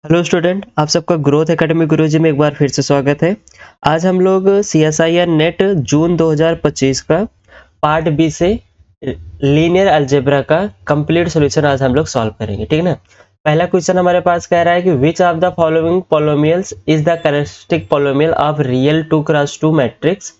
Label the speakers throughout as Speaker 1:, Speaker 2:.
Speaker 1: Hello student, आप सबका growth academy गुरुजी में एक बार फिर से स्वागत है। आज हम लोग CSIR नेट जून 2025 का पार्ट बी से लीनियर अलजेब्रा का कंप्लीट सॉल्यूशन आज हम लोग सॉल्व करेंगे, ठीक है ना। पहला क्वेश्चन हमारे पास कह रहा है कि which of the following polynomials is the characteristic polynomial of real 2x2 matrix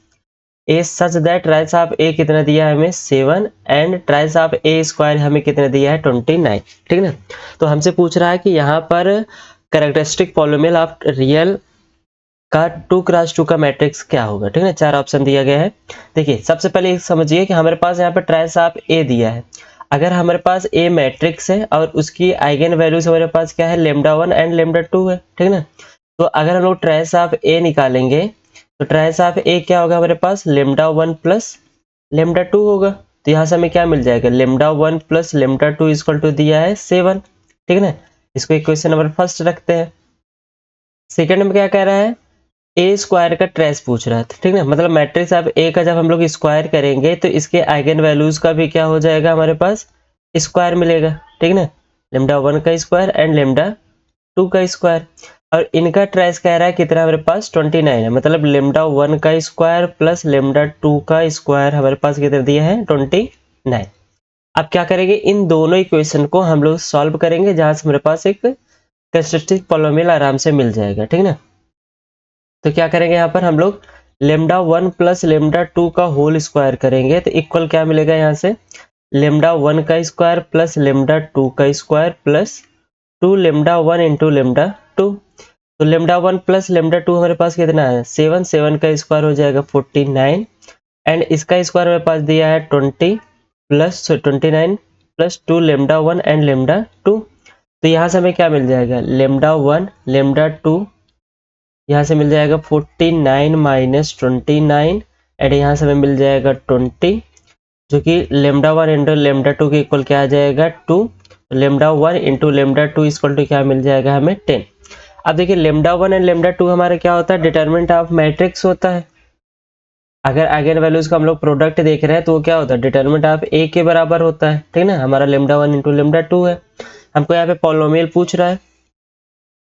Speaker 1: A such that trace of A कितना दिया है हमें 7 and trace of A square हमें कितना दिया है 29, ठीक है ना। तो हमसे पूछ रहा है कि यहाँ पर कैरेक्टरिस्टिक पॉलिनोमियल ऑफ रियल का 2x2 का मैट्रिक्स क्या होगा, ठीक है। चार ऑप्शन दिया गया है। देखिए सबसे पहले समझिए कि हमारे पास यहाँ पर ट्राइस ऑफ ए दिया है। अगर हमारे पास ए मैट्रिक्स है और उसकी आइगन वैल्यूज हमारे पास क्या है λ1 एंड λ2 है, ठीक है ना। तो अगर हम लोग ट्राइस ऑफ ए निकालेंगे तो ट्राइस ऑफ ए क्या होगा हमारे पास λ1 प्लस λ2 होगा। तो यहाँ से हमें क्या मिल जाएगा λ1 प्लस λ2 इक्वल टू दिया है 7, ठीक है ना। इसको इक्वेशन नंबर फर्स्ट रखते हैं। सेकंड में क्या कह रहा है, ए स्क्वायर का ट्रेस पूछ रहा है, ठीक है। मतलब मैट्रिक्स ऑफ ए का जब हम लोग स्क्वायर करेंगे तो इसके आइगन वैल्यूज का भी क्या हो जाएगा हमारे पास स्क्वायर मिलेगा, ठीक है ना। λ1 का स्क्वायर एंड λ2 का स्क्वायर। और इनका ट्रेस कह रहा है कितना हमारे पास 29 है। मतलब λ1 का स्क्वायर प्लस λ2 का स्क्वायर हमारे पास कितना दिया है 29। अब क्या करेंगे, इन दोनों इक्वेशन को हम लोग सॉल्व करेंगे जहां से हमारे पास एक कैरेक्टरिस्टिक पॉलिनोमियल आराम से मिल जाएगा, ठीक ना। तो क्या करेंगे यहाँ पर हम लोग λ1 प्लस λ2 का होल स्क्वायर करेंगे तो इक्वल क्या मिलेगा यहाँ से λ1 का स्क्वायर प्लस λ2 का स्क्वायर प्लस 2λ1 इंटू λ2। तो λ1 प्लस λ2 हमारे पास कितना है 7, 7 का स्क्वायर हो जाएगा 49 एंड इसका स्क्वायर हमारे पास दिया है 20 प्लस 29 प्लस 2λ1 एंड λ2। तो यहाँ से हमें क्या मिल जाएगा λ1 λ2 यहाँ से मिल जाएगा 49 माइनस 29 एंड यहाँ से हमें मिल जाएगा 20 जो कि λ1 इंटू λ2 के इक्वल क्या आ जाएगा 2। λ1 इंटू λ2 इक्वल टू क्या मिल जाएगा हमें 10। अब देखिए λ1 एंड λ2 हमारा क्या होता है डिटरमिनेंट ऑफ मैट्रिक्स होता है। अगर आइगन वैल्यूज का हम लोग प्रोडक्ट देख रहे हैं तो वो क्या होता है डिटरमिनेंट ऑफ ए के बराबर होता है, ठीक है ना। हमारा λ1 इंटू λ2 है। हमको यहाँ पे पॉलिनोमियल पूछ रहा है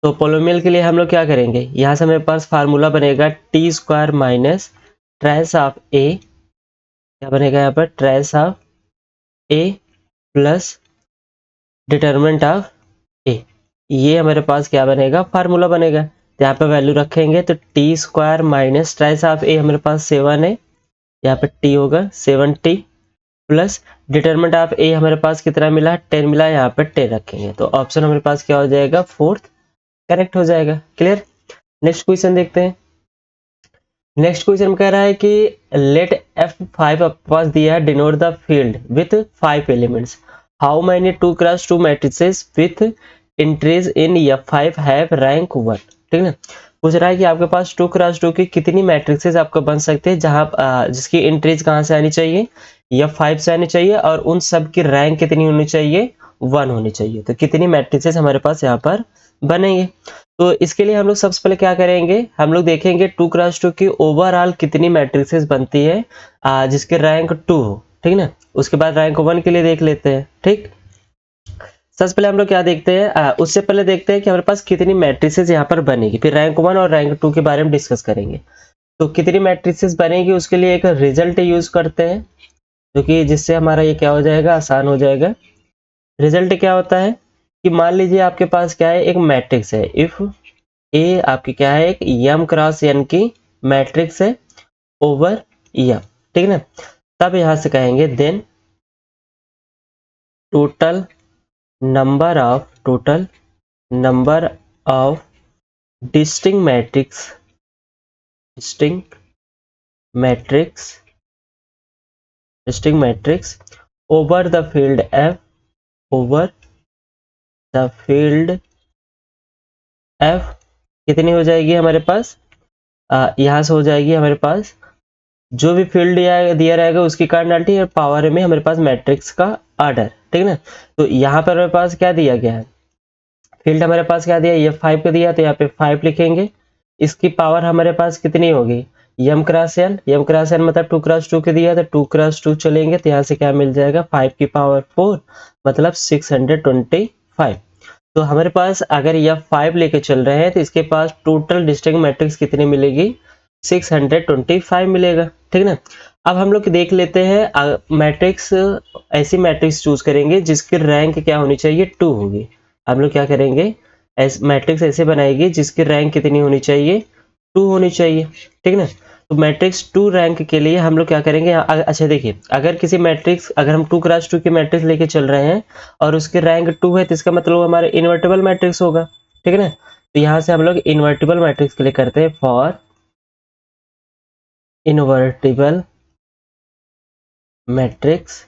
Speaker 1: तो पॉलिनोमियल के लिए हम लोग क्या करेंगे, यहाँ से हमारे पास फार्मूला बनेगा T square minus trace of A, क्या बनेगा यहाँ पर trace of A plus determinant of A. ये हमारे पास क्या बनेगा फार्मूला बनेगा। तो यहाँ पे वैल्यू रखेंगे तो T square minus trace of A हमारे पास 7 है, यहाँ पे टी होगा 7t plus determinant of A हमारे पास कितना मिला 10 मिला, यहाँ पे 10 रखेंगे तो ऑप्शन हमारे पास क्या हो जाएगा फोर्थ करेक्ट हो जाएगा। क्लियर। नेक्स्ट क्वेश्चन देखते हैं। नेक्स्ट क्वेश्चन में कह रहा है कि लेट F5 पास दिया है denote the field with 5 elements, how many 2x2 matrices with entries in F5 have rank 1, ठीक है ना। पूछ रहा है कि आपके पास 2x2 की कितनी मैट्रिसेस आपको बन सकते हैं जहां जिसकी एंट्रीज कहां से आनी चाहिए F5 से आनी चाहिए और उन सब की रैंक कितनी होनी चाहिए 1 होनी चाहिए। तो कितनी मैट्रिसेस हमारे पास यहाँ पर बनेंगे। तो इसके लिए हम लोग सबसे पहले क्या करेंगे, हम लोग देखेंगे 2x2 की ओवरऑल कितनी मैट्रिसेस बनती है जिसके रैंक 2 हो, ठीक ना। उसके बाद रैंक 1 के लिए देख लेते हैं, ठीक। सबसे पहले हम लोग क्या देखते हैं, उससे पहले देखते हैं कि हमारे पास कितनी मैट्रिसेस यहाँ पर बनेगी, फिर रैंक 1 और रैंक 2 के बारे में डिस्कस करेंगे। तो कितनी मैट्रिसेस बनेगी उसके लिए एक रिजल्ट यूज करते हैं जो कि जिससे हमारा ये क्या हो जाएगा आसान हो जाएगा। रिजल्ट क्या होता है कि मान लीजिए आपके पास क्या है एक मैट्रिक्स है, इफ ए आपकी क्या है एक m क्रॉस n की मैट्रिक्स है ओवर m, ठीक है ना। तब यहां से कहेंगे then total number of distinct matrix over the field f कितनी हो जाएगी हमारे पास, यहाँ से हो जाएगी हमारे पास जो भी फील्ड दिया रहेगा उसकी कार्डिनलिटी और पावर में हमारे पास मैट्रिक्स का ऑर्डर, ठीक है ना। तो यहाँ पर हमारे पास क्या दिया गया है, फील्ड हमारे पास क्या दिया ये 5 को दिया तो यहाँ पे 5 लिखेंगे। इसकी पावर हमारे पास कितनी होगी m क्रॉस n मतलब 2x2 के दिया तो 2x2 चलेंगे तो यहाँ से क्या मिल जाएगा 5 की पावर 4 मतलब 625। तो हमारे पास अगर यह 5 लेके चल रहे हैं तो इसके पास टोटल डिस्टिंक्ट मैट्रिक्स कितनी मिलेगी, 625 मिलेगा, ठीक ना। अब हम लोग देख लेते हैं मैट्रिक्स, ऐसी मैट्रिक्स चूज करेंगे जिसकी रैंक क्या होनी चाहिए, 2 होगी। हम लोग क्या करेंगे, मैट्रिक्स ऐसे बनाएगी जिसकी रैंक कितनी होनी चाहिए, 2 होनी चाहिए, ठीक ना। तो मैट्रिक्स 2 रैंक के लिए हम लोग क्या करेंगे, अच्छा देखिए, अगर किसी मैट्रिक्स, अगर हम 2 क्रॉस 2 की मैट्रिक्स लेके चल रहे हैं और उसकी रैंक 2 है तो इसका मतलब हमारे इन्वर्टिबल मैट्रिक्स होगा, ठीक है ना। तो यहाँ से हम लोग इन्वर्टिबल मैट्रिक्स के लिए करते हैं, फॉर इन्वर्टिबल मैट्रिक्स,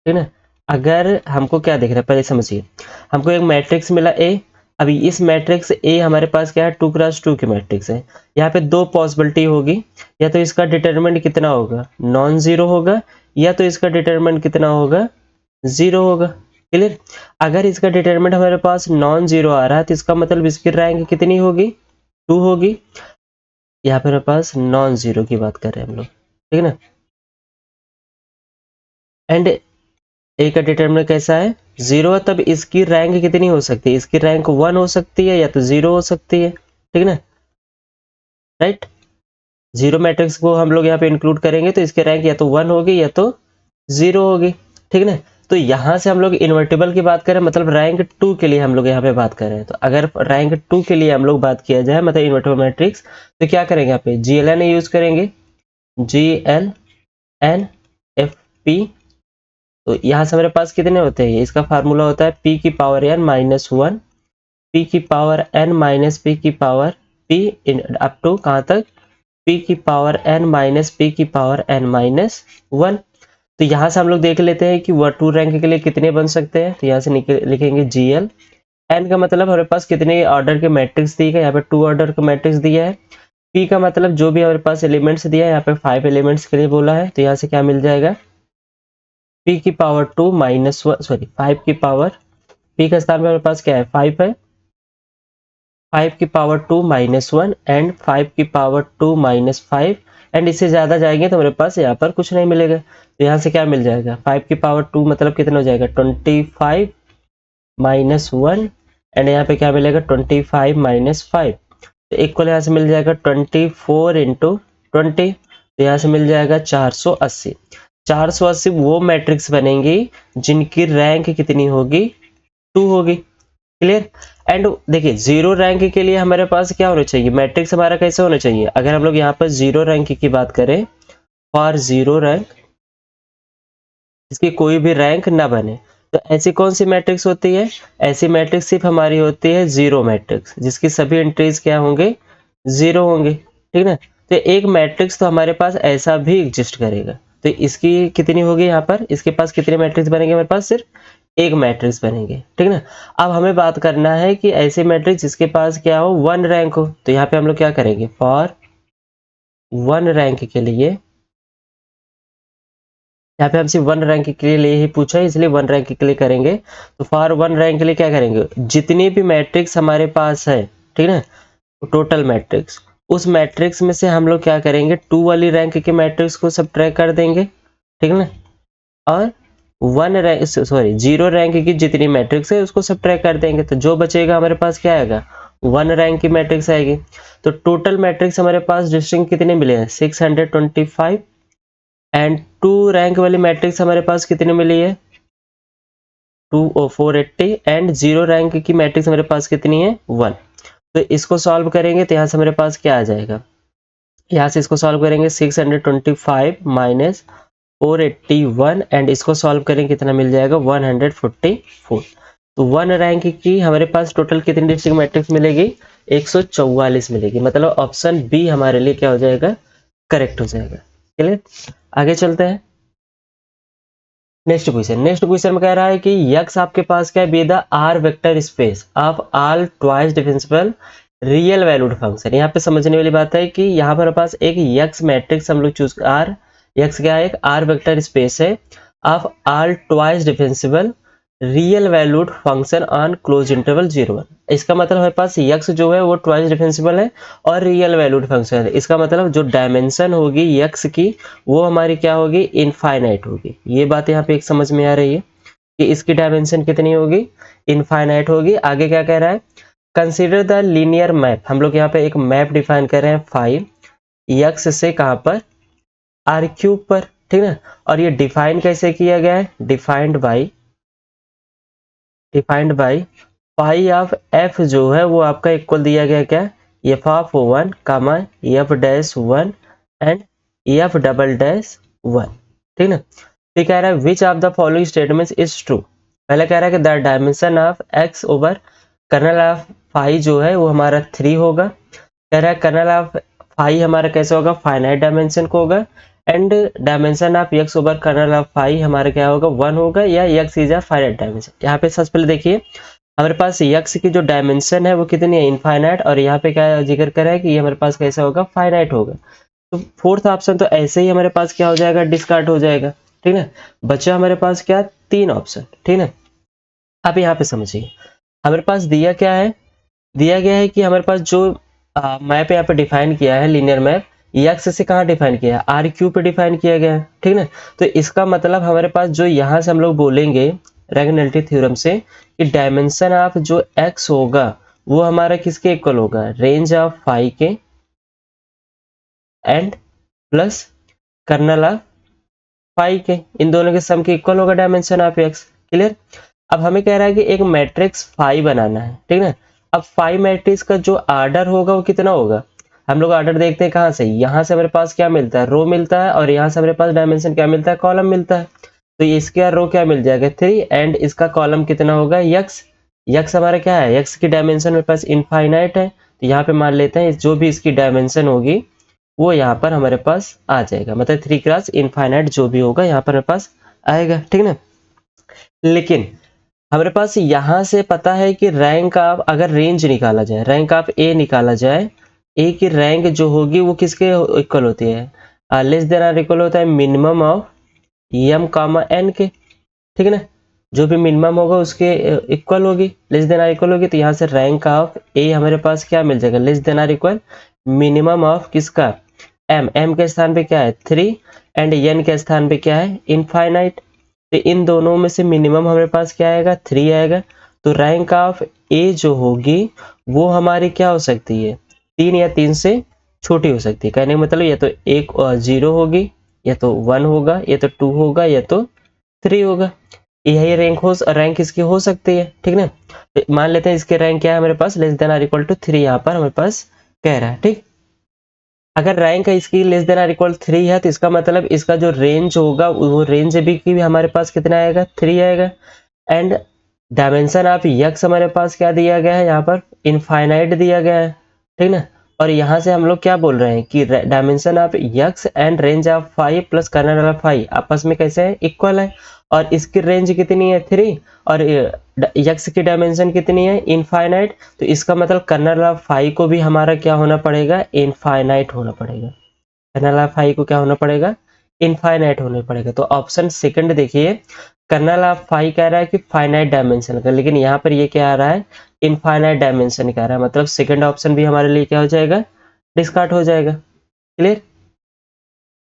Speaker 1: ठीक है ना। अगर हमको क्या दिख रहा है पहले समझिए, हमको एक मैट्रिक्स मिला ए। अभी इस मैट्रिक्स ए हमारे पास क्या है, 2 क्रॉस 2 की मैट्रिक्स है। यहाँ पे दो पॉसिबिलिटी होगी, या तो इसका डिटरमिनेंट कितना होगा, नॉन जीरो होगा, या तो इसका डिटरमिनेंट कितना होगा, जीरो होगा, क्लियर। अगर इसका डिटरमिनेंट हमारे पास नॉन जीरो आ रहा है तो इसका मतलब इसकी रैंक कितनी होगी, 2 होगी। यहाँ पे हमारे पास नॉन जीरो की बात कर रहे हैं हम लोग, ठीक है ना। एंड ए का डिटरमिनेंट कैसा है, जीरो है, तब इसकी रैंक कितनी हो सकती है, इसकी रैंक 1 हो सकती है या तो जीरो हो सकती है, ठीक है ना, राइट। जीरो मैट्रिक्स को हम लोग यहाँ पे इंक्लूड करेंगे तो इसकी रैंक या तो 1 होगी या तो जीरो होगी, ठीक है ना। तो यहाँ से हम लोग इन्वर्टिबल की बात करें, मतलब रैंक 2 के लिए हम लोग यहाँ पे बात कर रहे हैं। तो अगर रैंक 2 के लिए हम लोग बात किया जाए, मतलब इन्वर्टिबल मैट्रिक्स, तो क्या करेंगे, यहाँ पे GLN यूज करेंगे, GLNFP। तो यहाँ से हमारे पास कितने होते हैं, इसका फार्मूला होता है p की पावर n माइनस 1, p की पावर n माइनस p की पावर p इन अप टू कहाँ तक, p की पावर n माइनस p की पावर n माइनस 1। तो यहाँ से हम लोग देख लेते हैं कि वह 2 रैंक के लिए कितने बन सकते हैं। तो यहाँ से लिखेंगे GL, n का मतलब हमारे पास कितने ऑर्डर के मैट्रिक्स दिए गए, यहाँ पे 2 ऑर्डर का मैट्रिक्स दिया है। p का मतलब जो भी हमारे पास एलिमेंट्स दिया है, यहाँ पे 5 एलिमेंट्स के लिए बोला है। तो यहाँ से क्या मिल जाएगा, p की पावर 2 माइनस 1, सॉरी 5 की पावर, p का स्थान में हमारे पास क्या है, 5 है, 5 की पावर 2 माइनस 1 एंड 5 की पावर 2 माइनस 5। एंड इससे ज़्यादा जाएंगे तो हमारे पास यहाँ पर कुछ नहीं मिलेगा। तो यहाँ से क्या मिल जाएगा, 5 की पावर 2 मतलब कितना हो जाएगा, 25 माइनस 1, एंड यहाँ पे क्या मिलेगा, 25 माइनस 5। तो इक्वल यहाँ से मिल जाएगा 24 इंटू 20। तो यहाँ से मिल जाएगा 480। 480 वो मैट्रिक्स बनेंगी जिनकी रैंक कितनी होगी, 2 होगी, क्लियर। एंड देखिए, जीरो रैंक के लिए हमारे पास क्या होना चाहिए, मैट्रिक्स हमारा कैसे होना चाहिए। अगर हम लोग यहाँ पर जीरो रैंक की बात करें, फॉर जीरो रैंक, इसकी कोई भी रैंक ना बने, तो ऐसी कौन सी मैट्रिक्स होती है, ऐसी मैट्रिक्स सिर्फ हमारी होती है जीरो मैट्रिक्स, जिसकी सभी एंट्रीज क्या होंगे, जीरो होंगे, ठीक ना। तो एक मैट्रिक्स तो हमारे पास ऐसा भी एग्जिस्ट करेगा। तो इसकी कितनी होगी, यहाँ पर इसके पास कितने मैट्रिक्स बनेंगे, हमारे पास सिर्फ एक मैट्रिक्स बनेंगे, ठीक ना। अब हमें बात करना है कि ऐसे मैट्रिक्स जिसके पास क्या हो, 1 रैंक हो। तो यहाँ पे हम लोग क्या करेंगे, फॉर 1 रैंक के लिए, यहाँ पे हमसे 1 रैंक के लिए ही पूछा है, इसलिए 1 रैंक के लिए करेंगे। तो फॉर 1 रैंक के लिए क्या करेंगे, जितनी भी मैट्रिक्स हमारे पास है, ठीक है ना, टोटल मैट्रिक्स, उस मैट्रिक्स में से हम लोग क्या करेंगे, 2 वाली रैंक के मैट्रिक्स को सब्ट्रैक्ट कर देंगे, ठीक है ना। और 1 रैंक, सॉरी 0 रैंक की जितनी मैट्रिक्स है उसको सब्ट्रैक्ट कर देंगे। तो जो बचेगा हमारे पास क्या आएगा, 1 रैंक की मैट्रिक्स आएगी। तो टोटल मैट्रिक्स हमारे पास डिस्टिंक्ट कितने मिले हैं, 625। एंड 2 रैंक वाली मैट्रिक्स हमारे पास कितने मिली है, 480। एंड 0 रैंक की मैट्रिक्स हमारे पास कितनी है, 1। तो इसको सॉल्व करेंगे तो यहाँ से हमारे पास क्या आ जाएगा, यहाँ से इसको सॉल्व करेंगे 625 माइनस 481, एंड इसको सॉल्व करेंगे कितना मिल जाएगा, 144। तो 1 रैंक की हमारे पास टोटल कितनी डिस्टिंक्ट मैट्रिक्स मिलेगी, 144 मिलेगी। मतलब ऑप्शन बी हमारे लिए क्या हो जाएगा, करेक्ट हो जाएगा, क्लियर। आगे चलते हैं, नेक्स्ट क्वेश्चन में कह रहा है कि यक्स आपके पास क्या है, be the R vector space of all twice differential real valued function. यहाँ पे समझने वाली बात है कि यहाँ पर पास एक यक्स मैट्रिक्स हम लोग चूज, आर यक्स क्या है, एक आर वेक्टर स्पेस है of all twice differential real valued function on close interval 0 1। इसका मतलब हमारे पास यक्स जो है वो ट्वाइस डिफरेंशियल है और रियल वैल्यूड फंक्शन है। इसका मतलब जो डायमेंशन होगी यक्स की वो हमारी क्या होगी, इनफाइनाइट होगी। ये बात यहाँ पे एक समझ में आ रही है कि इसकी डायमेंशन कितनी होगी, इनफाइनाइट होगी। आगे क्या कह रहा है, कंसीडर द लीनियर मैप, हम लोग यहाँ पे एक मैप डिफाइन कर रहे हैं 5 से कहाँ पर, आर क्यूब पर, ठीक है। और ये डिफाइन कैसे किया गया है, defined by pi of f जो है वो आपका इक्वल दिया गया क्या, f of 1 comma f dash 1 and f double dash 1, ठीक ना। तो कह रहा है which of the following statements is true. पहले कह रहा है कि the dimension of x over kernel of phi जो है वो हमारा 3 होगा। कह रहा है कर्नल ऑफ फाई हमारा कैसे होगा, फाइनाइट डायमेंशन को होगा। And dimension of x over kernel of phi हमारा क्या होगा, 1 होगा, या x is a finite dimension. यहाँ पे सबसे पहले देखिए हमारे पास एक्स की जो डायमेंशन है वो कितनी है, इनफाइनाइट, और यहाँ पे क्या जिक्र करा है कि ये हमारे पास कैसा होगा, फाइनाइट होगा। तो फोर्थ ऑप्शन तो ऐसे ही हमारे पास क्या हो जाएगा, डिस्कार्ड हो जाएगा, ठीक है। बचा हमारे पास क्या, 3 ऑप्शन, ठीक है। अब यहाँ पे समझिए हमारे पास दिया क्या है, दिया गया है कि हमारे पास जो मैप यहाँ पे डिफाइन किया है लीनियर मैप, एक्स से कहाँ डिफाइन किया है, आर क्यू पे डिफाइन किया गया है, ठीक ना। तो इसका मतलब हमारे पास जो यहाँ से हम लोग बोलेंगे रैग्नल्टी थ्योरम से कि डायमेंशन ऑफ जो एक्स होगा वो हमारा किसके इक्वल होगा, रेंज ऑफ फाई के and plus kernel of phi के, इन दोनों के सम के इक्वल होगा डायमेंशन ऑफ एक्स। क्लियर। अब हमें कह रहा है कि एक मैट्रिक्स फाई बनाना है, ठीक है। अब फाई मैट्रिक्स का जो आर्डर होगा वो कितना होगा, हम लोग आर्डर देखते हैं कहाँ से, यहाँ से हमारे पास क्या मिलता है, रो मिलता है, और यहाँ से हमारे पास डायमेंशन क्या मिलता है, कॉलम मिलता है। तो इसका रो क्या मिल जाएगा 3 एंड इसका कॉलम कितना होगा यक्स। यक्स हमारा क्या है, यक्स की डायमेंशन मेरे पास इनफाइनाइट है, तो यहाँ पे मान लेते हैं जो भी इसकी डायमेंशन होगी वो यहाँ पर हमारे पास आ जाएगा, मतलब 3 क्रॉस इनफाइनाइट जो भी होगा यहाँ पर हमारे पास आएगा, ठीक ना। लेकिन हमारे पास यहाँ से पता है कि रैंक ऑफ, अगर रेंज निकाला जाए, रैंक ऑफ ए निकाला जाए, ए की रैंक जो होगी वो किसके इक्वल होती है, लेस देन और इक्वल होता है minimum of m comma n के, ठीक है ना। जो भी मिनिमम होगा उसके इक्वल होगी, लेस देन और इक्वल होगी, तो यहाँ से रैंक ऑफ ए हमारे पास क्या मिल जाएगा, लेस देन और इक्वल मिनिमम ऑफ किसका, एम, एम के स्थान पे क्या है 3 एंड एन के स्थान पे क्या है इनफाइनाइट। तो इन दोनों में से मिनिमम हमारे पास क्या आएगा, 3 आएगा। तो रैंक ऑफ ए जो होगी वो हमारी क्या हो सकती है, 3 या 3 से छोटी हो सकती है। कहने का मतलब या तो एक 0 होगी, या तो 1 होगा, या तो 2 होगा, या तो 3 होगा। यही रैंक इसकी हो सकती है, ठीक ना। तो मान लेते हैं इसके रैंक क्या है हमारे पास, less than or equal to 3 यहाँ पर हमारे पास कह रहा है, ठीक। अगर रैंक है इसकी लेस देन आर इक्वल 3 है तो इसका मतलब इसका जो रेंज होगा वो रेंज भी हमारे पास कितना आएगा, 3 आएगा। एंड डायमेंशन ऑफ यक्स हमारे पास क्या दिया गया है, यहाँ पर इनफाइनाइट दिया गया है, ठीक ना। और यहाँ से हम लोग क्या बोल रहे हैं कि dimension of x and range of 5 plus kernel of 5 आपस में कैसे है, इक्वल है। और इसकी रेंज कितनी है 3, और यक्स की डायमेंशन कितनी है इनफाइनाइट। तो इसका मतलब कर्नल ऑफ 5 को भी हमारा क्या होना पड़ेगा, इनफाइनाइट होना पड़ेगा। कर्नल ऑफ 5 को क्या होना पड़ेगा, इनफाइनाइट होना पड़ेगा। तो ऑप्शन सेकंड देखिए, कर्नल ऑफ 5 कह रहा है कि फाइनाइट डायमेंशन का, लेकिन यहाँ पर ये क्या आ रहा है, इनफाइनाइट डायमेंशन कह रहा है, मतलब सेकंड ऑप्शन भी हमारे लिए क्या हो जाएगा, डिस्कार्ड हो जाएगा। क्लियर।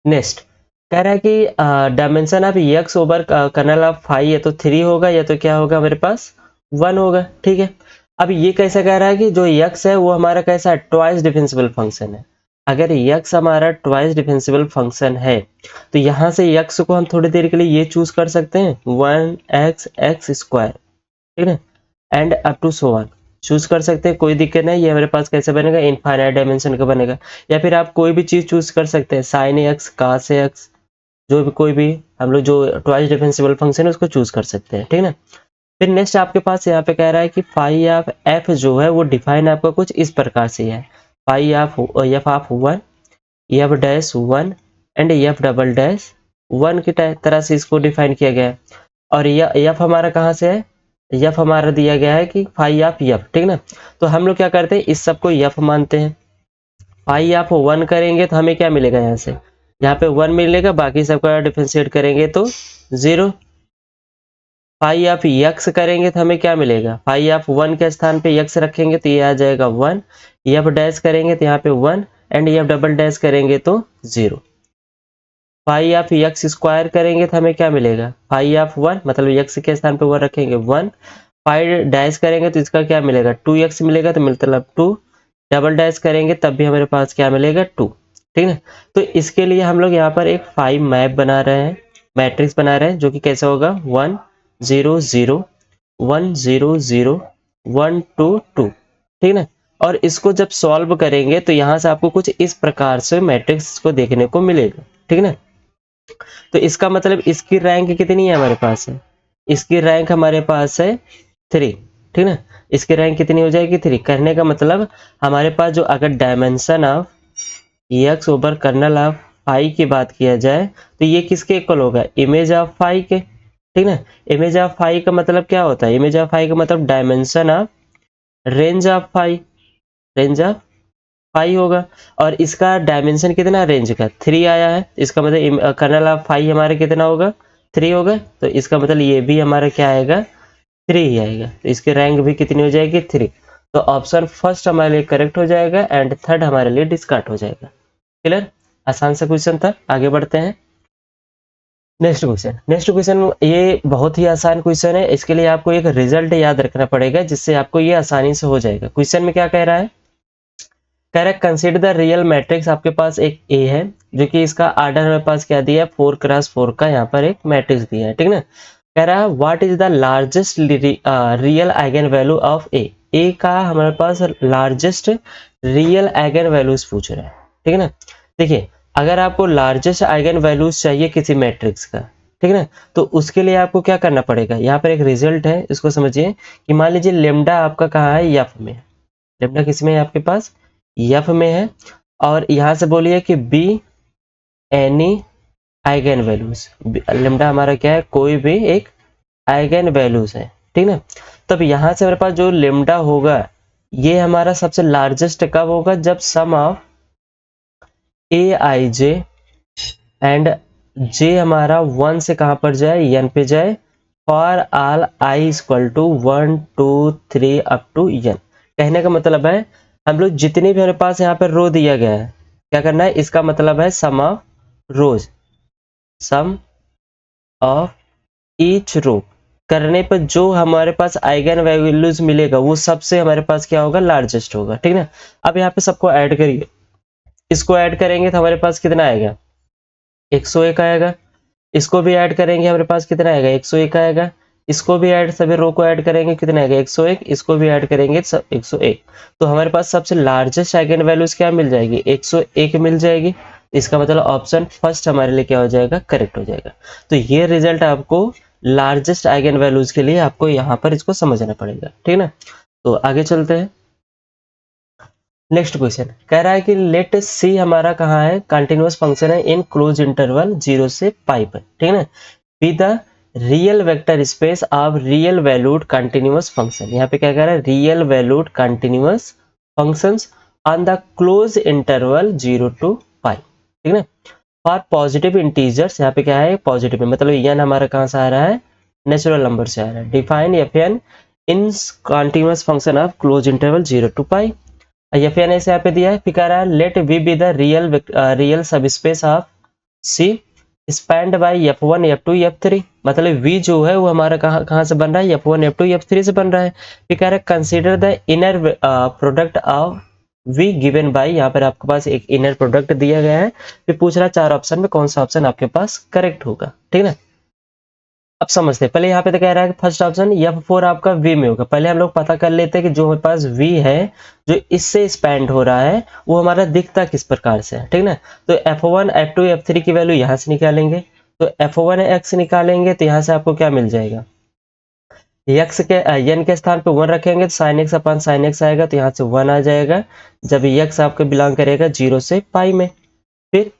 Speaker 1: नेक्स्ट कह रहा है कि dimension of x over kernel of 5 या तो 3 होगा, या तो क्या होगा हमारे पास 1 होगा, ठीक है। अब ये कैसा कह रहा है कि जो एक्स है वो हमारा कैसा है, ट्वाइस डिफरेंशियल फंक्शन है। अगर एक्स हमारा ट्वाइस डिफरेंशियल फंक्शन है तो यहाँ से एक्स को हम थोड़ी देर के लिए ये चूज कर सकते हैं 1x x स्क्वायर, ठीक है, and up to so on choose कर सकते हैं, कोई दिक्कत नहीं। ये हमारे पास कैसे बनेगा, इनफाइनाइट डायमेंशन का बनेगा। या फिर आप कोई भी चीज चूज कर सकते हैं, साइन एक्स, कास एक्स, जो भी कोई भी हम लोग जो ट्वाइस डिफरेंशियल फंक्शन है उसको चूज कर सकते हैं, ठीक है ना। फिर नेक्स्ट आपके पास यहाँ पे कह रहा है कि फाई ऑफ एफ जो है वो डिफाइन आपका कुछ इस प्रकार से है, phi of F of 1 f dash 1 and f double dash 1 की तरह से इसको डिफाइन किया गया है। और यह एफ हमारा कहाँ से है, एफ हमारा दिया गया है कि फाई ऑफ एफ, ठीक ना। तो हम लोग क्या करते हैं, इस सबको एफ मानते हैं। फाई ऑफ 1 करेंगे तो हमें क्या मिलेगा, यहाँ से यहाँ पे 1 मिलेगा, बाकी सबका डिफरेंशिएट करेंगे तो 0। फाई ऑफ यक्स करेंगे तो हमें क्या मिलेगा, फाई ऑफ 1 के स्थान पे यक्स रखेंगे तो ये आ जाएगा 1, एफ डैश करेंगे तो यहाँ पे 1 एंड एफ डबल डैश करेंगे तो 0। फाई ऑफ यक्स स्क्वायर करेंगे तो हमें क्या मिलेगा, फाई ऑफ 1, मतलब यक्स के स्थान पे 1 रखेंगे 1, फाई डैश करेंगे तो इसका क्या मिलेगा 2x मिलेगा, तो मतलब 2, डबल डैश करेंगे तब भी हमारे पास क्या मिलेगा 2। ठीक है, तो इसके लिए हम लोग यहाँ पर एक 5 मैप बना रहे हैं, मैट्रिक्स बना रहे हैं, जो कि कैसे होगा 1 0 0 1 0 0 1 2 2। ठीक है, और इसको जब सॉल्व करेंगे तो यहाँ से आपको कुछ इस प्रकार से मैट्रिक्स को देखने को मिलेगा। ठीक है ना, तो इसका मतलब इसकी रैंक कितनी है हमारे पास है, इसकी रैंक हमारे पास है 3। ठीक ना, इसकी रैंक कितनी हो जाएगी 3। करने का मतलब हमारे पास जो अगर dimension of x over kernel of phi की बात किया जाए तो ये किसके इक्वल होगा, इमेज ऑफ फाई के। ठीक ना, इमेज ऑफ फाई का मतलब क्या होता है, इमेज ऑफ फाई का मतलब dimension of range of phi, range of phi होगा। और इसका डायमेंशन कितना रेंज का 3 आया है, इसका मतलब कर्नल ऑफ फाई हमारे कितना होगा 3 होगा, तो इसका मतलब ये भी हमारा क्या आएगा 3 ही आएगा, तो इसकी रैंक भी कितनी हो जाएगी 3। तो ऑप्शन फर्स्ट हमारे लिए करेक्ट हो जाएगा एंड थर्ड हमारे लिए डिस्कार्ड हो जाएगा। क्लियर, आसान सा क्वेश्चन था। आगे बढ़ते हैं नेक्स्ट क्वेश्चन। नेक्स्ट क्वेश्चन ये बहुत ही आसान क्वेश्चन है, इसके लिए आपको एक रिजल्ट याद रखना पड़ेगा जिससे आपको ये आसानी से हो जाएगा। क्वेश्चन में क्या कह रहा है, कह रहा है कंसीडर द रियल मैट्रिक्स, आपके पास एक ए है जो कि इसका आर्डर हमारे पास क्या दिया है 4x4 का यहाँ पर एक मैट्रिक्स दिया है। ठीक ना, कह रहा है what is the largest real eigenvalue of A का हमारे पास लार्जेस्ट रियल आइगन वैल्यूज पूछ रहा है। ठीक है ना, देखिए अगर आपको लार्जेस्ट आइगन वैल्यूज चाहिए किसी मैट्रिक्स का, ठीक है ना, तो उसके लिए आपको क्या करना पड़ेगा, यहाँ पर एक रिजल्ट है, इसको समझिए कि मान लीजिए लेमडा आपका कहाँ है एफ में, लेमडा किस में है आपके पास एफ में है, और यहाँ से बोलिए कि be any eigen values, lambda हमारा क्या है कोई भी एक आइगन वैल्यूज है। ठीक ना, तब यहाँ से हमारे पास जो लेमडा होगा ये हमारा सबसे लार्जेस्ट कब होगा, जब सम of A I J and जे हमारा 1 से कहां पर जाए एन पे जाए, for all i equal to 1 2 3 up to n. कहने का मतलब है हम लोग जितने भी हमारे पास यहाँ पर रो दिया गया है क्या करना है, इसका मतलब है sum of rows, sum of each row करने पर जो हमारे पास आइगन वैल्यूज मिलेगा वो सबसे हमारे पास क्या होगा लार्जेस्ट होगा। ठीक है ना, अब यहाँ पे सबको ऐड करिए, इसको ऐड करेंगे तो हमारे पास कितना आएगा 101 आएगा, इसको भी ऐड करेंगे हमारे पास कितना आएगा 101 आएगा, इसको भी ऐड सभी रो को ऐड करेंगे कितना आएगा 101, इसको भी ऐड करेंगे सब 101। तो हमारे पास सबसे लार्जेस्ट आइगन वैल्यूज क्या मिल जाएगी 101 मिल जाएगी। इसका मतलब ऑप्शन फर्स्ट हमारे लिए क्या हो जाएगा करेक्ट हो जाएगा। तो ये रिजल्ट आपको लार्जेस्ट आइगन वैल्यूज के लिए आपको यहाँ पर इसको समझना पड़ेगा। ठीक है ना, तो आगे चलते हैं। नेक्स्ट क्वेश्चन कह रहा है कि लेट सी हमारा कहाँ है कंटिन्यूअस फंक्शन है इन क्लोज इंटरवल 0 से पाई पर। ठीक है ना, be the real vector space of real valued continuous function. यहाँ पे क्या कह रहा है real valued continuous functions on the close interval 0 to pi. ठीक है ना, फॉर पॉजिटिव इंटीजर्स, यहाँ पे क्या है पॉजिटिव में मतलब एन हमारा कहाँ से आ रहा है नेचुरल नंबर से आ रहा है। Define f n in continuous function of close interval 0 to pi. F n ऐसे यहाँ पे दिया है, फिर कह रहा है let V be the real subspace of C spanned by f one f two f three. मतलब v जो है वो हमारा कहाँ कहाँ से बन रहा है f1 f2 f3 से बन रहा है। फिर कह रहा है consider the inner product of v given by, यहाँ पर आपके पास एक इनर प्रोडक्ट दिया गया है, फिर पूछ रहा है 4 ऑप्शन में कौन सा ऑप्शन आपके पास करेक्ट होगा। ठीक है ना, अब समझते हैं। पहले यहाँ पे तो कह रहा है कि फर्स्ट ऑप्शन F4 आपका V में होगा। पहले हम लोग पता कर लेते हैं कि जो हमारे पास V है जो इससे स्पैंड हो रहा है वो हमारा दिखता किस प्रकार से है। ठीक ना, तो F1 F2 F3 की वैल्यू यहाँ से निकालेंगे, तो F1 x निकालेंगे तो यहाँ से आपको क्या मिल जाएगा x के n के स्थान पे 1 रखेंगे तो sin x अपन sin x आएगा, तो यहाँ से 1 आ जाएगा जब x आपका बिलोंग करेगा 0 से पाई में। फिर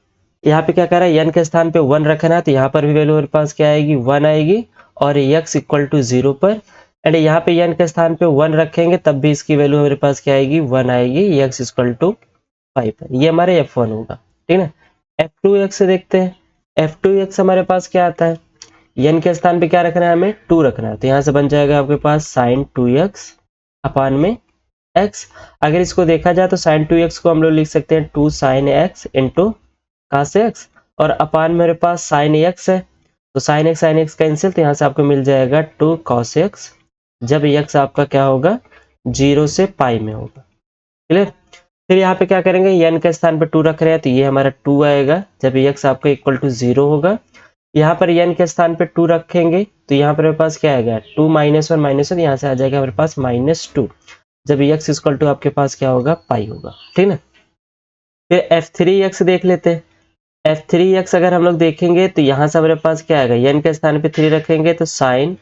Speaker 1: यहाँ पे क्या कर रहा है n के स्थान पे 1 रखना है, तो यहाँ पर भी वैल्यू हमारे पास क्या आएगी 1 आएगी और x इक्वल टू 0 पर, एंड यहाँ पे n के स्थान पे 1 रखेंगे तब भी इसकी वैल्यू हमारे पास क्या आएगी 1 आएगी x इक्वल टू 5 पर। ये हमारे f1 होगा। ठीक है, f2x से देखते हैं। f2x हमारे पास क्या आता है, n के स्थान पे क्या रखना है हमें 2 रखना है, तो यहाँ से बन जाएगा आपके पास sin 2x अपान में x। अगर इसको देखा जाए तो sin 2x को हम लोग लिख सकते हैं 2 sin x इंटू कहाँ से x, और अपान मेरे पास साइन एक्स है, तो साइन एक्स कैंसिल, तो यहाँ से आपको मिल जाएगा 2 cos x जब x आपका क्या होगा 0 से पाई में होगा। क्लियर। फिर यहाँ पे क्या करेंगे, n के स्थान पे 2 रख रहे हैं तो ये हमारा 2 आएगा जब x आपका इक्वल टू 0 होगा। यहाँ पर n के स्थान पे 2 रखेंगे तो यहाँ पर मेरे पास क्या आएगा 2 -1 यहाँ से आ जाएगा मेरे पास -2 जब x इक्वल टू आपके पास क्या होगा पाई होगा। ठीक ना। फिर f3x देख लेते हैं। f3x अगर हम लोग देखेंगे तो यहाँ से हमारे पास क्या आएगा, n के स्थान पे 3 रखेंगे तो साइन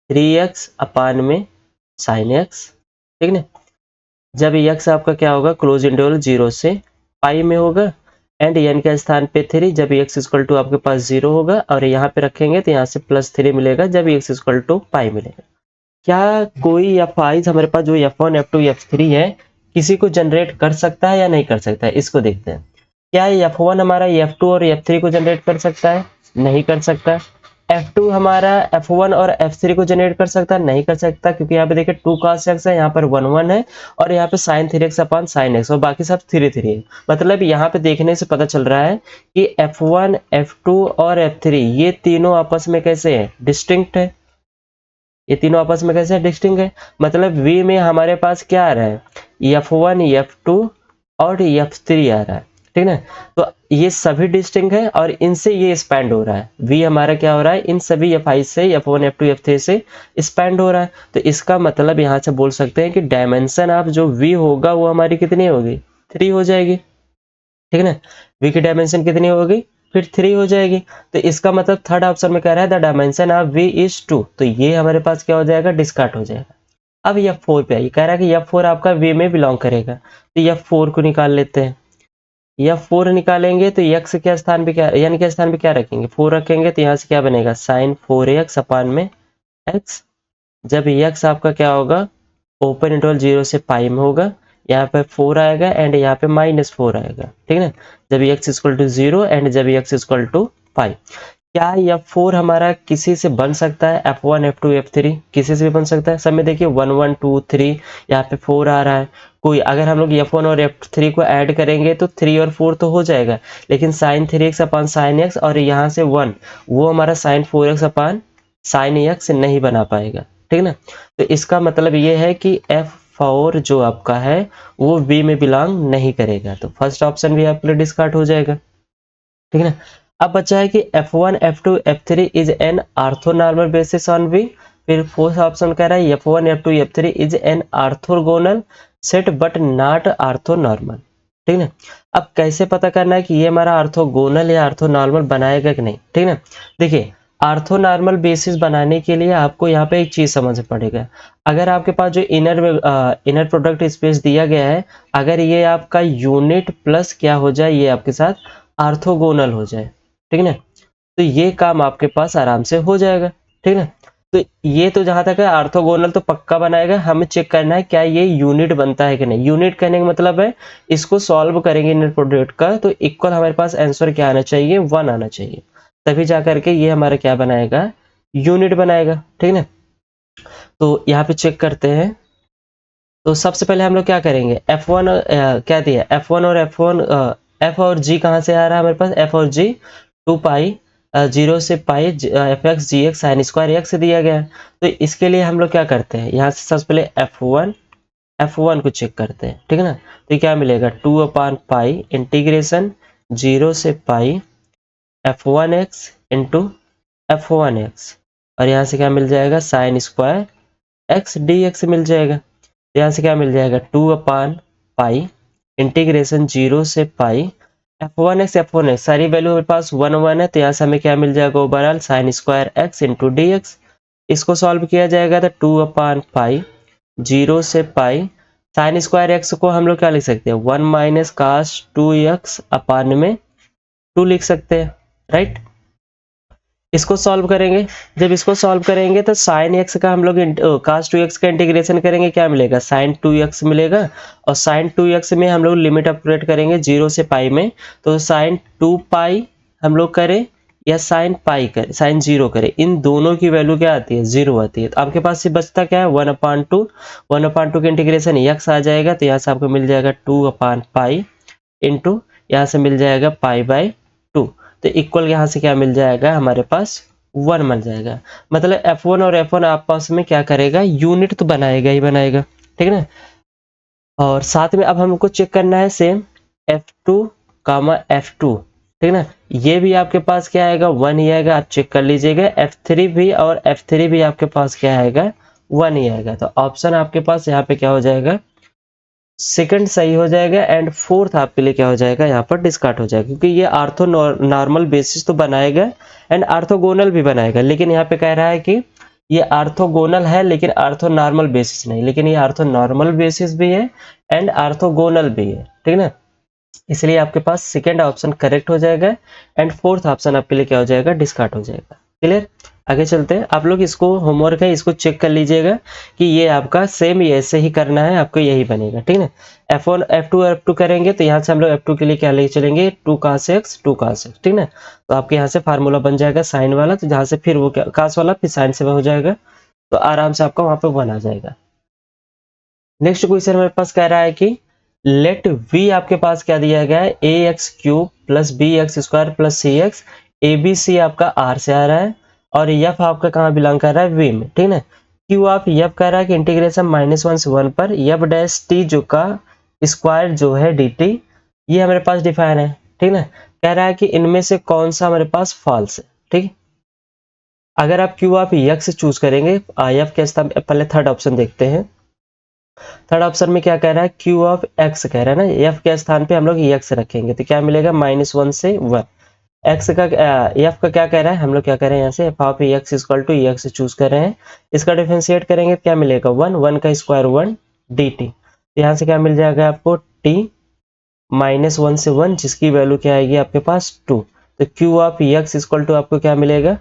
Speaker 1: 3x अपान में साइन x। ठीक ना। जब x आपका क्या होगा क्लोज इंटरवल 0 से पाई में होगा एंड n के स्थान पे 3 जब x इक्वल टू आपके पास 0 होगा और यहाँ पे रखेंगे तो यहाँ से +3 मिलेगा जब x इक्वल टू पाई मिलेगा। क्या कोई f(i) हमारे पास जो f1 f2 f3 है किसी को जनरेट कर सकता है या नहीं कर सकता है, इसको देखते हैं। क्या f1 हमारा f2 और f3 को जनरेट कर सकता है, नहीं कर सकता। f2 हमारा f1 और f3 को जनरेट कर सकता है, नहीं कर सकता, क्योंकि यहाँ पे देखिए 2 cos x है, यहाँ पर 1 1 है और यहाँ पे sin 3x अपान sin x और बाकी सब 3 3 है। मतलब यहाँ पे देखने से पता चल रहा है कि f1 f2 और f3 ये तीनों आपस में कैसे है, डिस्टिंक्ट है। ये तीनों आपस में कैसे डिस्टिंक्ट है, मतलब V में हमारे पास क्या आ रहा है, f1 f2 और f3 आ रहा है। ठीक है, तो ये सभी डिस्टिंक्ट है और इनसे ये स्पैंड हो रहा है। V हमारा क्या हो रहा है, इन सभी f(i) से f1 f2 f3 से स्पैंड हो रहा है। तो इसका मतलब यहाँ से बोल सकते हैं कि डायमेंशन ऑफ जो V होगा वो हमारी कितनी होगी, 3 हो जाएगी। ठीक है ना, V की डायमेंशन कितनी होगी, फिर 3 हो जाएगी। तो इसका मतलब थर्ड ऑप्शन में कह रहा है the dimension of V is 2, तो ये हमारे पास क्या हो जाएगा, डिस्कार्ड हो जाएगा। अब F4 पे आइए, कह रहा है कि F4 आपका V में बिलोंग करेगा, तो F4 को निकाल लेते हैं। F4 निकालेंगे तो x के स्थान पे क्या, n के स्थान पे क्या रखेंगे, 4 रखेंगे, तो यहाँ से क्या बनेगा साइन 4x अपान में x जब x आपका क्या होगा ओपन इंटरवल 0 से पाई में होगा, यहाँ पे 4 आएगा एंड यहाँ पे -4 आएगा। ठीक है ना, जब x इक्वल टू 0 एंड जब x इक्वल टू पाई। क्या F4 हमारा किसी से बन सकता है, F1 F2 F3 किसी से भी बन सकता है। सब में देखिए 1 1 2 3 यहाँ पे 4 आ रहा है। कोई अगर हम लोग F1 और F3 को ऐड करेंगे तो 3 और 4 तो हो जाएगा, लेकिन साइन 3x अपान साइन x और यहाँ से 1 वो हमारा साइन 4x अपान साइन x नहीं बना पाएगा। ठीक है ना, तो इसका मतलब ये है कि F4 जो आपका है वो V में बिलोंग नहीं करेगा, तो फर्स्ट ऑप्शन भी आपके लिए डिस्कार्ड हो जाएगा। ठीक है ना, अब बचा है कि F1 F2 F3 is an orthonormal basis on V। फिर फोर्थ ऑप्शन कह रहा है F1 F2 F3 is an orthogonal set but not orthonormal. ठीक है, अब कैसे पता करना है कि ये हमारा ऑर्थोगोनल या ऑर्थोनॉर्मल बनाएगा कि नहीं। ठीक है ना, देखिए ऑर्थोनॉर्मल बेसिस बनाने के लिए आपको यहाँ पे एक चीज समझ पड़ेगा। अगर आपके पास जो इनर प्रोडक्ट स्पेस दिया गया है, अगर ये आपका यूनिट प्लस क्या हो जाए, ये आपके साथ ऑर्थोगोनल हो जाए, ठीक है ना, तो ये काम आपके पास आराम से हो जाएगा। ठीक है ना, तो ये तो जहां तक है ऑर्थोगोनल तो पक्का बनाएगा, हमें चेक करना है क्या ये यूनिट बनता है कि नहीं। यूनिट कहने का मतलब है इसको सॉल्व करेंगे इनर प्रोडक्ट का तो इक्वल हमारे पास आंसर क्या आना चाहिए, 1 आना चाहिए, तभी जा करके ये हमारा क्या बनाएगा, यूनिट बनाएगा। ठीक है ना, तो यहाँ पे चेक करते हैं। तो सबसे पहले हम लोग क्या करेंगे, F1 क्या दिया, F1 और F1 F और G कहाँ से आ रहा है हमारे पास, F और G 2 पाई 0 से पाई fx gx sine square x दिया गया है। तो इसके लिए हम लोग क्या करते हैं, यहाँ से सबसे पहले F1 को चेक करते हैं। ठीक है ना, तो क्या मिलेगा 2 अपान पाई इंटीग्रेशन 0 से पाई f1x इंटू f1x और यहाँ से क्या मिल जाएगा साइन स्क्वायर x dx मिल जाएगा। यहाँ से क्या मिल जाएगा 2 अपान पाई इंटीग्रेशन 0 से पाई f1x सारी वैल्यू मेरे पास 1 1 है, तो यहाँ से हमें क्या मिल जाएगा overall sine square x into D x. इसको सॉल्व किया जाएगा तो 2 अपान पाई 0 से पाई साइन स्क्वायर x को हम लोग क्या लिख सकते हैं 1 माइनस कास 2x अपान में 2 लिख सकते हैं, राइट। इसको सॉल्व करेंगे, जब इसको सॉल्व करेंगे तो साइन एक्स का हम लोग cos 2x का इंटीग्रेशन करेंगे, क्या मिलेगा साइन 2x मिलेगा और साइन 2x में हम लोग लिमिट अपग्रेड करेंगे 0 से पाई में, तो साइन 2 पाई हम लोग करें या साइन पाई करें, साइन 0 करें, इन दोनों की वैल्यू क्या आती है 0 आती है। तो आपके पास से बचता क्या है 1/2 के इंटीग्रेशन x आ जाएगा, तो यहाँ से आपको मिल जाएगा 2 अपान पाई इंटू यहाँ से मिल जाएगा पाई बाई 2। तो इक्वल यहाँ से क्या मिल जाएगा हमारे पास 1 मिल जाएगा। मतलब F1 और F1 आपस में क्या करेगा, यूनिट तो बनाएगा ही बनाएगा, ठीक है ना। और साथ में अब हमको चेक करना है सेम F2 कामा F2, ठीक है ना। ये भी आपके पास क्या आएगा 1 ही आएगा, आप चेक कर लीजिएगा। F3 भी और F3 भी आपके पास क्या आएगा 1 ही आएगा। तो ऑप्शन आपके पास यहाँ पे क्या हो जाएगा, सेकंड सही हो जाएगा एंड फोर्थ आपके लिए क्या हो जाएगा यहाँ पर डिस्कार्ड हो जाएगा, क्योंकि ये आर्थो नॉर्मल बेसिस तो बनाएगा एंड आर्थोगोनल भी बनाएगा। लेकिन यहाँ पे कह रहा है कि ये आर्थोगोनल है लेकिन आर्थो नॉर्मल बेसिस नहीं, लेकिन ये आर्थो नॉर्मल बेसिस भी है एंड आर्थोगोनल भी है, ठीक है ना। इसलिए आपके पास सेकेंड ऑप्शन करेक्ट हो जाएगा एंड फोर्थ ऑप्शन आपके लिए क्या हो जाएगा, डिस्कार्ड हो जाएगा। क्लियर, आगे चलते हैं। आप लोग इसको होमवर्क है, इसको चेक कर लीजिएगा कि ये आपका सेम ऐसे ही करना है, आपको यही बनेगा, ठीक है। F1 F2 F2 करेंगे तो यहाँ से हम लोग F2 के लिए क्या लेके चलेंगे, 2 cos x 2 cos x, ठीक है। तो आपके यहाँ से फार्मूला बन जाएगा साइन वाला, तो जहाँ से फिर वो क्या cos वाला फिर साइन से हो जाएगा, तो आराम से आपका वहां पर 1 आ जाएगा। नेक्स्ट क्वेश्चन मेरे पास कह रहा है कि लेट v आपके पास क्या दिया गया है, A x cube plus B x square plus C x, A B C आपका r से आ रहा है और f आपका कहाँ बिलोंग कर रहा है, v में, ठीक है। क्यू आप f कह रहा है कि इंटीग्रेशन -1 से 1 पर f डैश t जो का स्क्वायर जो है dt, ये हमारे पास डिफाइन है, ठीक है। कह रहा है कि इनमें से कौन सा हमारे पास फॉल्स है, ठीक। अगर आप क्यू आप x चूज करेंगे, f के स्थान पहले थर्ड ऑप्शन देखते हैं। थर्ड ऑप्शन में क्या कह रहा है, क्यू ऑफ एक्स कह रहा है ना, एफ के स्थान पे हम लोग एक्स रखेंगे तो क्या मिलेगा -1 से 1। एक्स का एफ का क्या कह रहा है, हम लोग क्या कह रहे हैं यहाँ से f of x equal to x choose कर रहे हैं। इसका डिफरेंशिएट करेंगे तो क्या मिलेगा 1, 1 का स्क्वायर 1 डी टी। तो यहाँ से क्या मिल जाएगा आपको टी -1 से 1 जिसकी वैल्यू क्या आएगी आपके पास 2। तो q of x equal to आपको क्या मिलेगा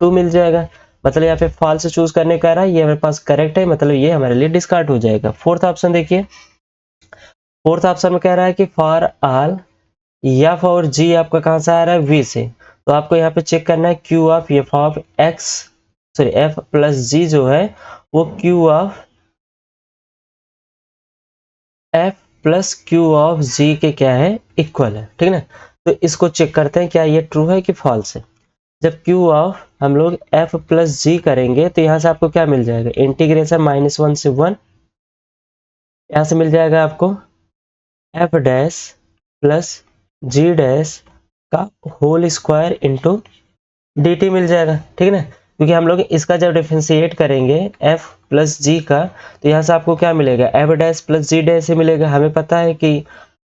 Speaker 1: 2 मिल जाएगा। मतलब यहाँ पे फॉल्स चूज करने का रहा है, ये हमारे पास करेक्ट है, मतलब ये हमारे लिए डिस्कार्ड हो जाएगा। फोर्थ ऑप्शन देखिए, फोर्थ ऑप्शन में कह रहा है कि फॉर ऑल एफ और जी आपका कहां से आ रहा है, वी से। तो आपको यहाँ पे चेक करना है Q of F of x sorry F plus G जो है वो Q of F plus Q of G के क्या है, इक्वल है, ठीक है ना। तो इसको चेक करते हैं क्या ये ट्रू है कि फॉल्स है। जब क्यू ऑफ हम लोग f प्लस जी करेंगे तो यहाँ से आपको क्या मिल जाएगा, इंटीग्रेशन -1 से 1, यहाँ से मिल जाएगा आपको f dash plus G dash का whole square into D T मिल जाएगा, ठीक है ना। क्योंकि हम लोग इसका जब डिफरेंशिएट करेंगे f प्लस जी का तो यहाँ से आपको क्या मिलेगा, f dash plus G dash से मिलेगा। हमें पता है कि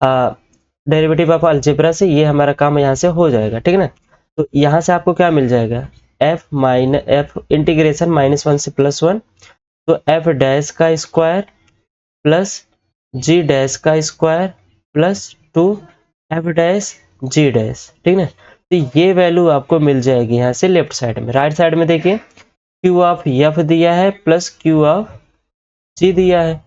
Speaker 1: डेरिवेटिव ऑफ अलजेब्रा से ये हमारा काम यहाँ से हो जाएगा, ठीक है ना। तो यहाँ से आपको क्या मिल जाएगा, f इंटीग्रेशन -1 से +1, तो f डैश का स्क्वायर प्लस जी डैश का स्क्वायर प्लस 2 f डैश जी डैश, ठीक है। तो ये वैल्यू आपको मिल जाएगी यहाँ से लेफ्ट साइड में। राइट साइड में देखिए क्यू ऑफ f दिया है प्लस क्यू ऑफ g दिया है।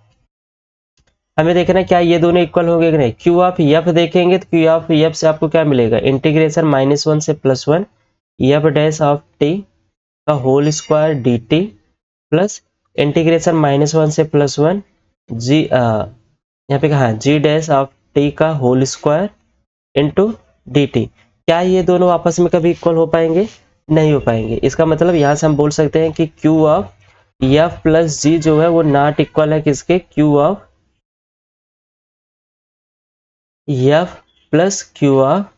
Speaker 1: हमें देखना है क्या ये दोनों इक्वल हो गए कि नहीं। क्यू ऑफ f देखेंगे तो क्यू ऑफ f से आपको क्या मिलेगा, इंटीग्रेशन -1 से +1 f डैश ऑफ t का whole square d t plus integration -1 से +1 जी यहाँ पे कहा जी डैश ऑफ टी का whole square into D t. क्या ये दोनों आपस में कभी इक्वल हो पाएंगे, नहीं हो पाएंगे। इसका मतलब यहाँ से हम बोल सकते हैं कि Q of F plus G जो है वो नॉट इक्वल है किसके, Q of F plus Q of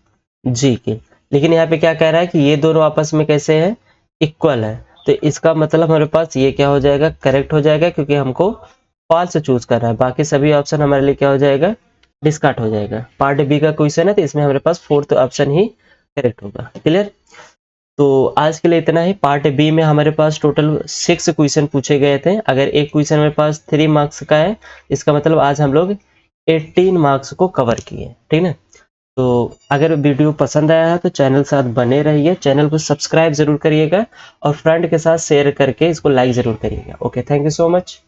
Speaker 1: G के। लेकिन यहाँ पे क्या कह रहा है कि ये दोनों आपस में कैसे हैं, इक्वल है। तो इसका मतलब हमारे पास ये क्या हो जाएगा, करेक्ट हो जाएगा, क्योंकि हमको फॉल्स चूज कर रहा है। बाकी सभी ऑप्शन हमारे लिए क्या हो जाएगा, डिस्कार्ड हो जाएगा। पार्ट बी का क्वेश्चन है तो इसमें हमारे पास फोर्थ ऑप्शन ही करेक्ट होगा। क्लियर, तो आज के लिए इतना ही। पार्ट बी में हमारे पास टोटल 6 क्वेश्चन पूछे गए थे। अगर एक क्वेश्चन हमारे पास 3 मार्क्स का है, इसका मतलब आज हम लोग 18 मार्क्स को कवर किए, ठीक है। तो अगर वीडियो पसंद आया है तो चैनल साथ बने रहिए, चैनल को सब्सक्राइब जरूर करिएगा और फ्रेंड के साथ शेयर करके इसको लाइक जरूर करिएगा। Okay, thank you so much.